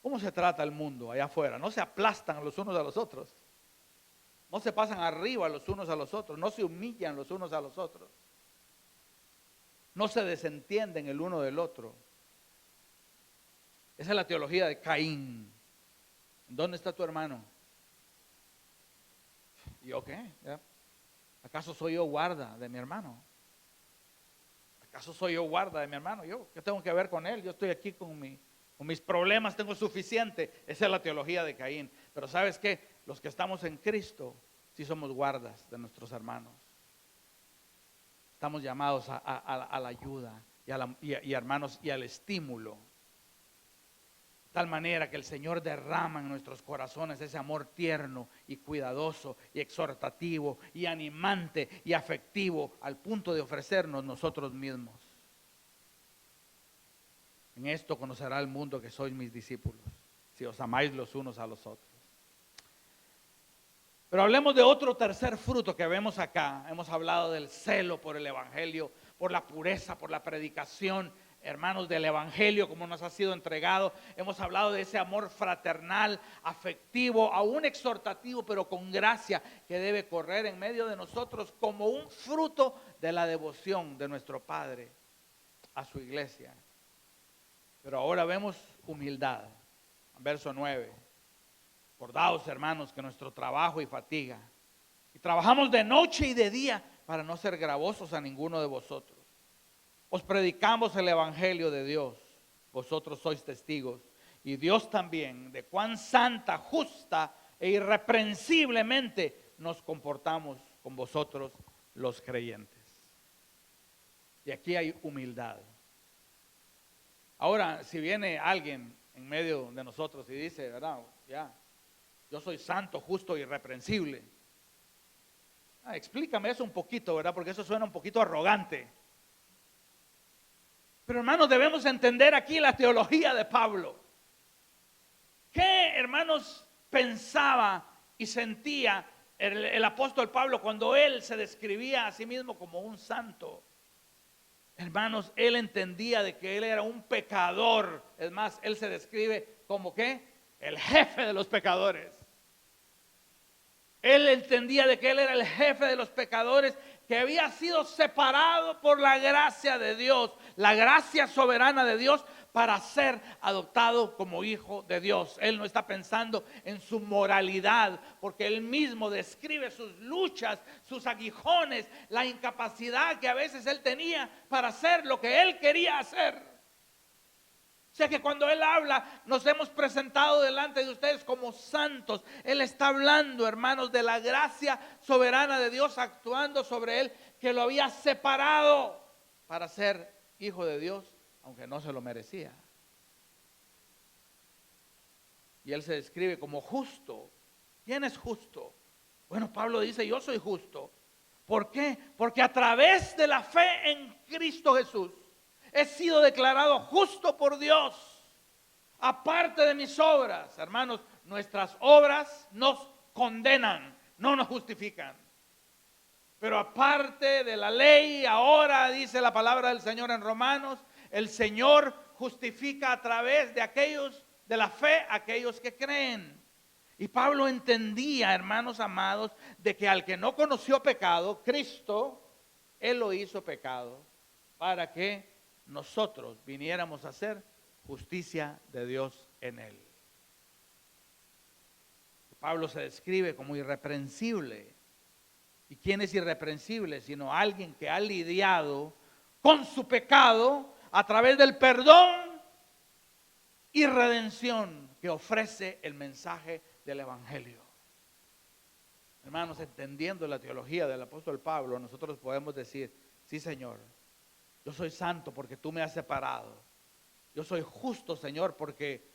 ¿Cómo se trata el mundo allá afuera? No se aplastan los unos a los otros, no se pasan arriba los unos a los otros, no se humillan los unos a los otros, no se desentienden el uno del otro. Esa es la teología de Caín. ¿Dónde está tu hermano? ¿Y yo qué? ¿Acaso soy yo guarda de mi hermano? ¿Acaso soy yo guarda de mi hermano? ¿Yo qué tengo que ver con él? Yo estoy aquí con mis problemas, tengo suficiente. Esa es la teología de Caín. Pero ¿sabes qué? Los que estamos en Cristo sí somos guardas de nuestros hermanos. Estamos llamados a la ayuda y hermanos, y al estímulo. De tal manera que el Señor derrama en nuestros corazones ese amor tierno y cuidadoso y exhortativo y animante y afectivo, al punto de ofrecernos nosotros mismos. En esto conocerá el mundo que sois mis discípulos, si os amáis los unos a los otros. Pero hablemos de otro tercer fruto que vemos acá. Hemos hablado del celo por el evangelio, por la pureza, por la predicación, hermanos, del evangelio como nos ha sido entregado. Hemos hablado de ese amor fraternal, afectivo, aún exhortativo, pero con gracia, que debe correr en medio de nosotros como un fruto de la devoción de nuestro Padre a su iglesia. Pero ahora vemos humildad. Verso 9. Acordaos, hermanos, que nuestro trabajo y fatiga, y trabajamos de noche y de día para no ser gravosos a ninguno de vosotros. Os predicamos el evangelio de Dios, vosotros sois testigos, y Dios también, de cuán santa, justa e irreprensiblemente nos comportamos con vosotros los creyentes. Y aquí hay humildad. Ahora, si viene alguien en medio de nosotros y dice, ¿verdad? Ya, yo soy santo, justo y irreprensible. Explícame eso un poquito, ¿verdad? Porque eso suena un poquito arrogante. Pero hermanos, debemos entender aquí la teología de Pablo. ¿Qué, hermanos, pensaba y sentía el apóstol Pablo cuando él se describía a sí mismo como un santo? Hermanos, él entendía de que él era un pecador. Es más, él se describe como ¿qué? El jefe de los pecadores. Él entendía de que él era el jefe de los pecadores, que había sido separado por la gracia de Dios, la gracia soberana de Dios, para ser adoptado como hijo de Dios. Él no está pensando en su moralidad, porque él mismo describe sus luchas, sus aguijones, la incapacidad que a veces él tenía para hacer lo que él quería hacer. O sea que cuando él habla, nos hemos presentado delante de ustedes como santos. Él está hablando, hermanos, de la gracia soberana de Dios actuando sobre él, que lo había separado para ser hijo de Dios, aunque no se lo merecía. Y él se describe como justo. ¿Quién es justo? Bueno, Pablo dice, yo soy justo. ¿Por qué? Porque a través de la fe en Cristo Jesús he sido declarado justo por Dios, aparte de mis obras. Hermanos, nuestras obras nos condenan, no nos justifican. Pero aparte de la ley, ahora dice la palabra del Señor en Romanos, el Señor justifica a través de aquellos, de la fe, aquellos que creen. Y Pablo entendía, hermanos amados, de que al que no conoció pecado, Cristo, Él lo hizo pecado para que nosotros viniéramos a hacer justicia de Dios en él. Pablo se describe como irreprensible. ¿Y quién es irreprensible? Sino alguien que ha lidiado con su pecado a través del perdón y redención que ofrece el mensaje del evangelio. Hermanos, entendiendo la teología del apóstol Pablo, nosotros podemos decir, sí, Señor, yo soy santo porque tú me has separado. Yo soy justo, Señor, porque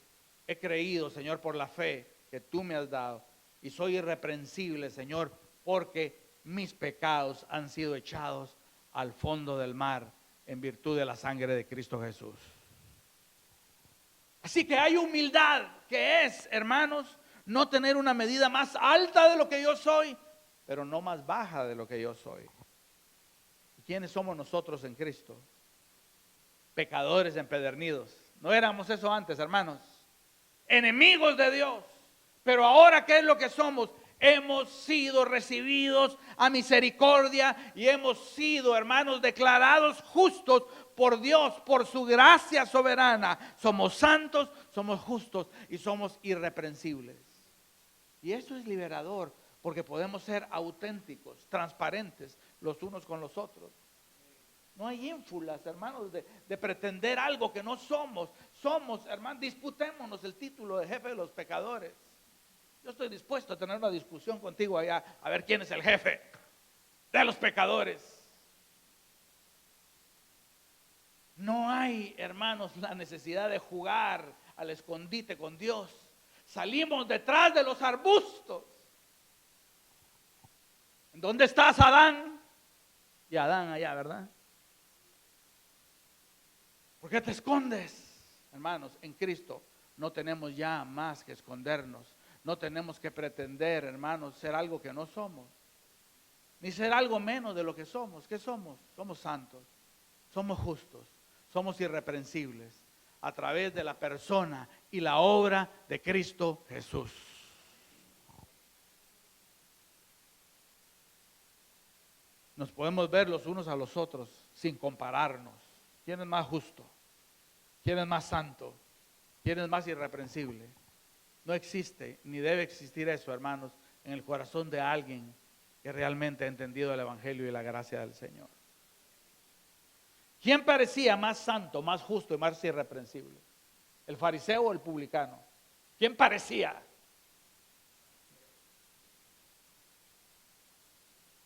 he creído, Señor, por la fe que tú me has dado. Y soy irreprensible, Señor, porque mis pecados han sido echados al fondo del mar en virtud de la sangre de Cristo Jesús. Así que hay humildad, que es, hermanos, no tener una medida más alta de lo que yo soy, pero no más baja de lo que yo soy. ¿Quiénes somos nosotros en Cristo? Pecadores empedernidos. No éramos eso antes, hermanos. Enemigos de Dios. Pero ahora, ¿qué es lo que somos? Hemos sido recibidos a misericordia y hemos sido, hermanos, declarados justos por Dios, por su gracia soberana. Somos santos, somos justos y somos irreprensibles. Y eso es liberador, porque podemos ser auténticos, transparentes los unos con los otros. No hay ínfulas, hermanos, de pretender algo que no somos. Somos, hermanos, disputémonos el título de jefe de los pecadores. Yo estoy dispuesto a tener una discusión contigo allá, a ver quién es el jefe de los pecadores. No hay, hermanos, la necesidad de jugar al escondite con Dios. Salimos detrás de los arbustos. ¿Dónde estás, Adán? Y Adán allá, ¿verdad? ¿Por qué te escondes? Hermanos, en Cristo no tenemos ya más que escondernos. No tenemos que pretender, hermanos, ser algo que no somos, ni ser algo menos de lo que somos. ¿Qué somos? Somos santos, somos justos, somos irreprensibles a través de la persona y la obra de Cristo Jesús. Nos podemos ver los unos a los otros sin compararnos. ¿Quién es más justo? ¿Quién es más santo? ¿Quién es más irreprensible? No existe ni debe existir eso, hermanos, en el corazón de alguien que realmente ha entendido el Evangelio y la gracia del Señor. ¿Quién parecía más santo, más justo y más irreprensible? ¿El fariseo o el publicano? ¿Quién parecía?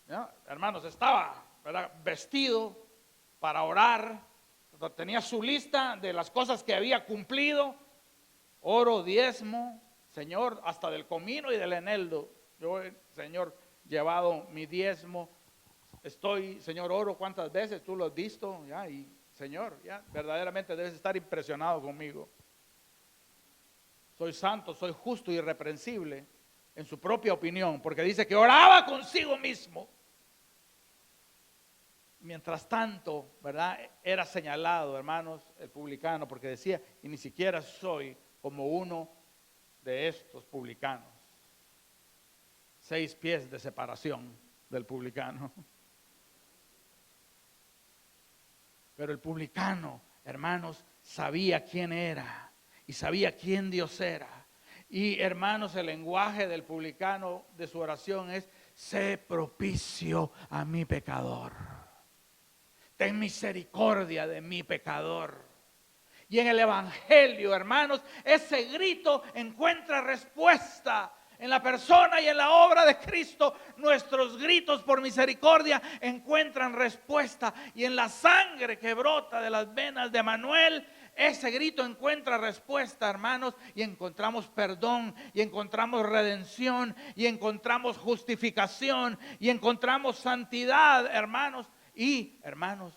¿No? Hermanos, estaba, ¿verdad?, vestido para orar, tenía su lista de las cosas que había cumplido: oro, diezmo, Señor, hasta del comino y del eneldo. Yo, Señor, llevado mi diezmo, estoy, Señor, oro cuántas veces, tú lo has visto, ya, y Señor, ya, verdaderamente debes estar impresionado conmigo. Soy santo, soy justo y irreprensible en su propia opinión, porque dice que oraba consigo mismo. Mientras tanto, ¿verdad?, era señalado, hermanos, el publicano, porque decía, y ni siquiera soy como uno de estos publicanos. 6 pies de separación del publicano. Pero el publicano, hermanos, sabía quién era y sabía quién Dios era. Y hermanos, el lenguaje del publicano de su oración es: sé propicio a mi pecador. Ten misericordia de mi pecador. Y en el Evangelio, hermanos, ese grito encuentra respuesta en la persona y en la obra de Cristo. Nuestros gritos por misericordia encuentran respuesta. Y en la sangre que brota de las venas de Manuel, ese grito encuentra respuesta, hermanos. Y encontramos perdón, y encontramos redención, y encontramos justificación, y encontramos santidad, hermanos. Y, hermanos,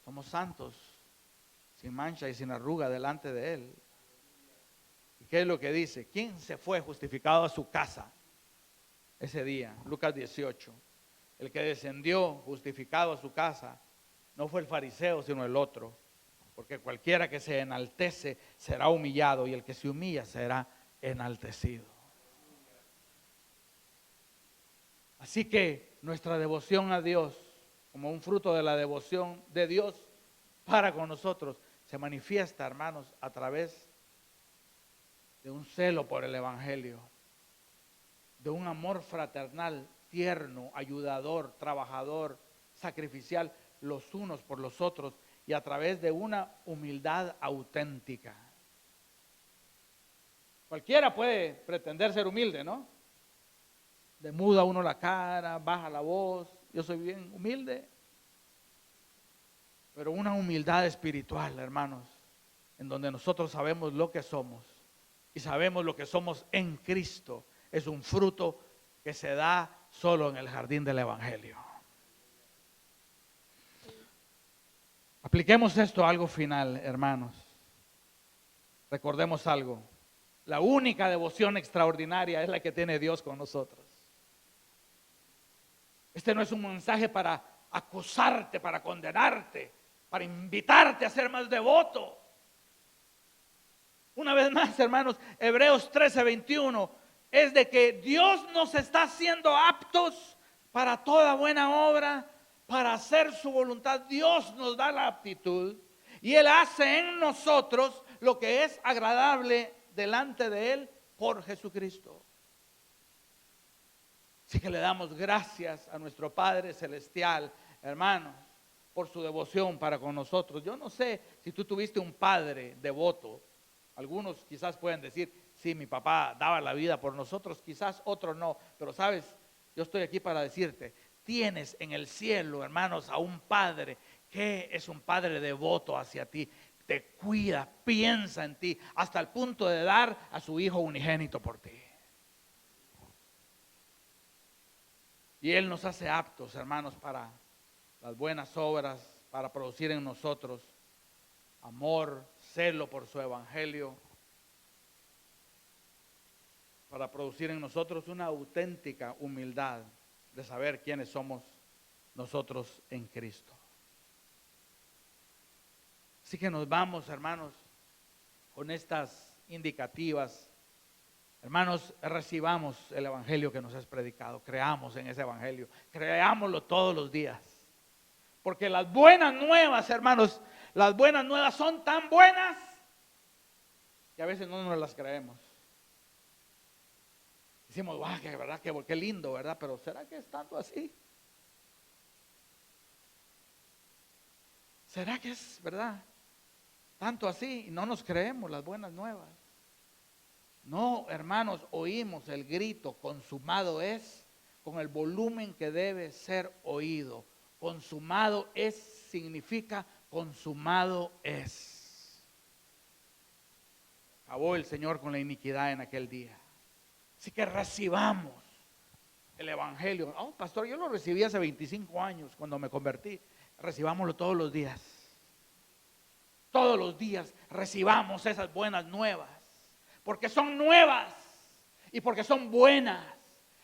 somos santos, sin mancha y sin arruga delante de Él. ¿Y qué es lo que dice? ¿Quién se fue justificado a su casa ese día? Lucas 18. El que descendió justificado a su casa no fue el fariseo, sino el otro. Porque cualquiera que se enaltece será humillado, y el que se humilla será enaltecido. Así que nuestra devoción a Dios, como un fruto de la devoción de Dios para con nosotros, se manifiesta, hermanos, a través de un celo por el Evangelio, de un amor fraternal, tierno, ayudador, trabajador, sacrificial, los unos por los otros, y a través de una humildad auténtica. Cualquiera puede pretender ser humilde, ¿no? Demuda uno la cara, baja la voz, yo soy bien humilde. Pero una humildad espiritual, hermanos, en donde nosotros sabemos lo que somos y sabemos lo que somos en Cristo, es un fruto que se da solo en el jardín del Evangelio. Apliquemos esto a algo final, hermanos. Recordemos algo: la única devoción extraordinaria es la que tiene Dios con nosotros. Este no es un mensaje para acusarte, para condenarte, para invitarte a ser más devoto. Una vez más, hermanos, Hebreos 13:21 es de que Dios nos está haciendo aptos para toda buena obra, para hacer su voluntad. Dios nos da la aptitud y Él hace en nosotros lo que es agradable delante de Él por Jesucristo. Así que le damos gracias a nuestro Padre Celestial, hermanos, por su devoción para con nosotros. Yo no sé si tú tuviste un padre devoto. Algunos quizás pueden decir, sí, mi papá daba la vida por nosotros, quizás otros no. Pero sabes, yo estoy aquí para decirte, tienes en el cielo, hermanos, a un padre que es un padre devoto hacia ti. Te cuida, piensa en ti, hasta el punto de dar a su hijo unigénito por ti. Y Él nos hace aptos, hermanos, para las buenas obras, para producir en nosotros amor, celo por su evangelio. para producir en nosotros una auténtica humildad de saber quiénes somos nosotros en Cristo. Así que nos vamos, hermanos, con estas indicativas. Hermanos, recibamos el evangelio que nos es predicado, creamos en ese evangelio, creámoslo todos los días. Porque las buenas nuevas, hermanos, las buenas nuevas son tan buenas que a veces no nos las creemos. Decimos, guau, que verdad, qué lindo, ¿verdad? Pero ¿será que es tanto así? ¿Será que es verdad? Tanto así, y no nos creemos las buenas nuevas. No, hermanos, oímos el grito, consumado es, con el volumen que debe ser oído. Consumado es significa consumado es. Acabó el Señor con la iniquidad en aquel día. Así que recibamos el evangelio. Oh, pastor, yo lo recibí hace 25 años cuando me convertí. Recibámoslo todos los días. Todos los días recibamos esas buenas nuevas. Porque son nuevas y porque son buenas.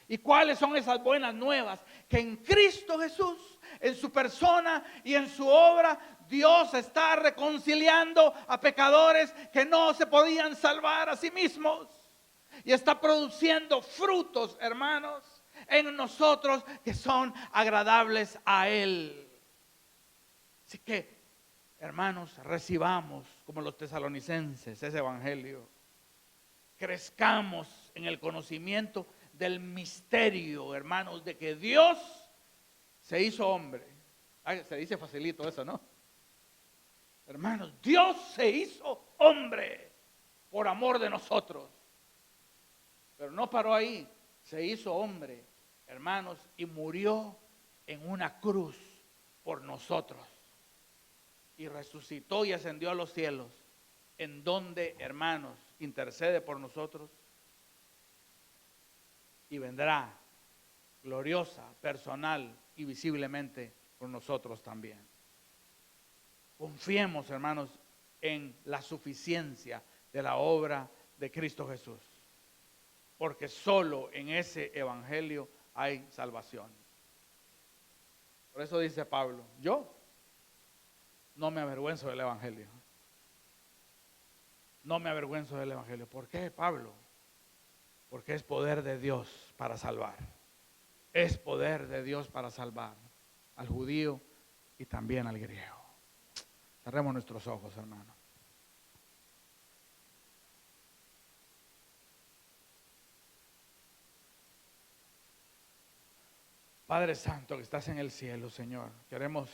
¿Y cuáles son esas buenas nuevas? Que en Cristo Jesús, en su persona y en su obra, Dios está reconciliando a pecadores que no se podían salvar a sí mismos. Y está produciendo frutos, hermanos, en nosotros que son agradables a Él. Así que, hermanos, recibamos como los tesalonicenses ese evangelio. Crezcamos en el conocimiento del misterio, hermanos, de que Dios se hizo hombre. Se dice facilito eso, ¿no? Hermanos, Dios se hizo hombre por amor de nosotros. Pero no paró ahí, se hizo hombre, hermanos, y murió en una cruz por nosotros. Y resucitó y ascendió a los cielos, en donde, hermanos, intercede por nosotros y vendrá gloriosa, personal y visiblemente por nosotros también. Confiemos, hermanos, en la suficiencia de la obra de Cristo Jesús, porque solo en ese evangelio hay salvación. Por eso dice Pablo, yo no me avergüenzo del evangelio. No me avergüenzo del evangelio. ¿Por qué, Pablo? Porque es poder de Dios para salvar. Es poder de Dios para salvar al judío y también al griego. Cerremos nuestros ojos, hermanos. Padre Santo que estás en el cielo, Señor, queremos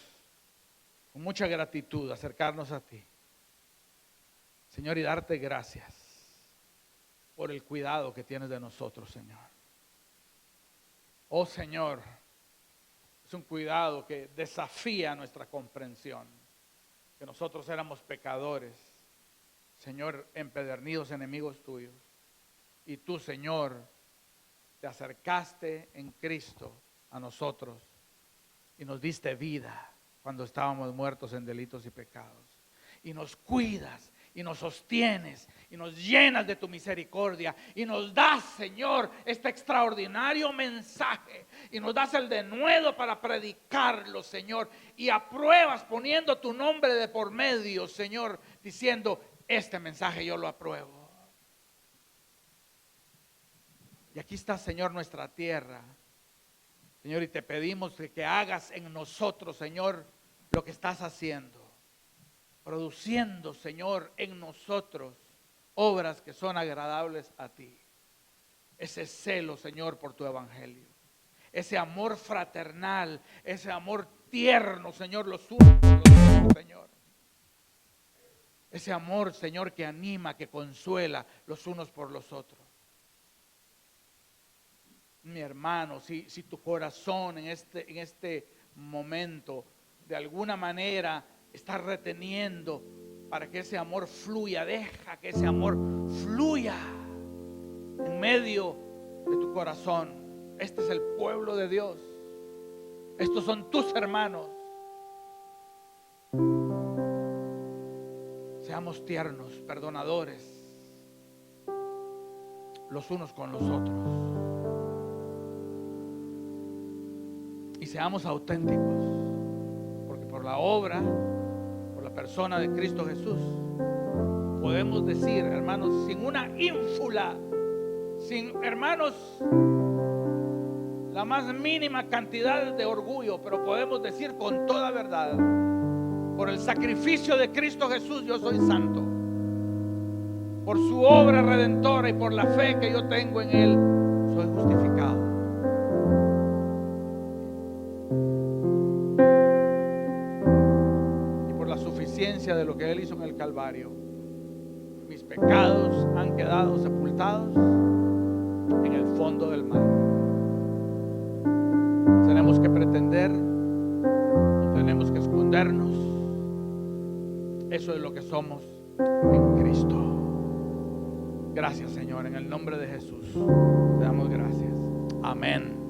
con mucha gratitud acercarnos a ti, Señor, y darte gracias por el cuidado que tienes de nosotros, Señor. Oh Señor, es un cuidado que desafía nuestra comprensión, que nosotros éramos pecadores, Señor, empedernidos enemigos tuyos, y tú, Señor, te acercaste en Cristo a nosotros y nos diste vida cuando estábamos muertos en delitos y pecados, y nos cuidas y nos sostienes y nos llenas de tu misericordia y nos das, Señor, este extraordinario mensaje y nos das el denuedo para predicarlo, Señor, y apruebas poniendo tu nombre de por medio, Señor, diciendo, este mensaje yo lo apruebo. Y aquí está, Señor, nuestra tierra, Señor, y te pedimos que hagas en nosotros, Señor, lo que estás haciendo, produciendo, Señor, en nosotros obras que son agradables a ti. Ese celo, Señor, por tu evangelio, ese amor fraternal, ese amor tierno, Señor, los unos por los otros, Señor. Ese amor, Señor, que anima, que consuela los unos por los otros. Mi hermano, si tu corazón en este momento de alguna manera está reteniendo para que ese amor fluya, deja que ese amor fluya en medio de tu corazón. Este es el pueblo de Dios. Estos son tus hermanos. Seamos tiernos, perdonadores. los unos con los otros. Y seamos auténticos, porque por la obra, por la persona de Cristo Jesús, podemos decir, hermanos, sin una ínfula, sin, hermanos, la más mínima cantidad de orgullo, pero podemos decir con toda verdad, por el sacrificio de Cristo Jesús yo soy santo. Por su obra redentora y por la fe que yo tengo en Él, soy justificado. Y por la suficiencia de lo que Él hizo en el Calvario, mis pecados han quedado sepultados en el fondo del mar. Tenemos que pretender, no tenemos que escondernos. Eso es lo que somos en Cristo. Gracias, Señor, en el nombre de Jesús te damos gracias. Amén.